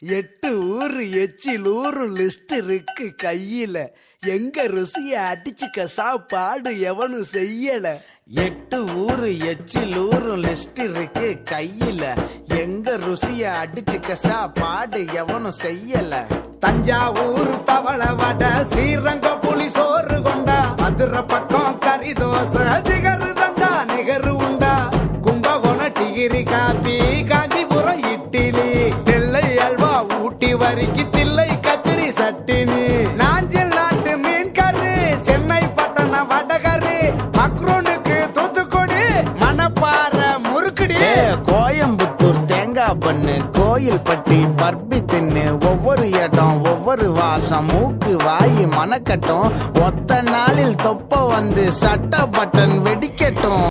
8 ஊரு எச்சில் ஊரு லிஸ்ட் இருக்கு கையில. எங்க ருசிய அடிச்சுக்க சாப்பாடு எவனும் செய்யல. 8 ஊரு எச்சில் ஊரு லிஸ்ட் இருக்கு கையில. எங்க ருசிய அடிச்சுக்க சாப்பாடு எவனும் செய்யல. தஞ்சாவூர் தவள வடை, ஸ்ரீரங்க புலி சோறு கொண்டா, மதுரை பக்கம் கறி தோசை, ஜிகரு தண்டா நிகரு உண்டா, கும்பகோணம் டிகிரி காப்பி, காஞ்சிபுரம் இட்லி, நெல்லை அல்வா ஊட்டி வரிக்கு தில்லை கத்திரி சட்டினி, நாஞ்சில் நாட்டு மீன் கறி, சென்னை பட்டணம் வடகரு, மக்ரோனுக்கு தூத்துக்குடி, மணப்பாறை முறுக்குடி, கோயம்புத்தூர் தேங்காய் பண்ணு, கோயில் பட்டி பர்பி தின்னு, ஒவ்வொரு இடம் ஒவ்வொரு வாசம், மூக்கு வாயி மணக்கட்டும், ஒத்த நாளில் தொப்ப வந்து சட்ட பட்டன் வெடிக்கட்டும்.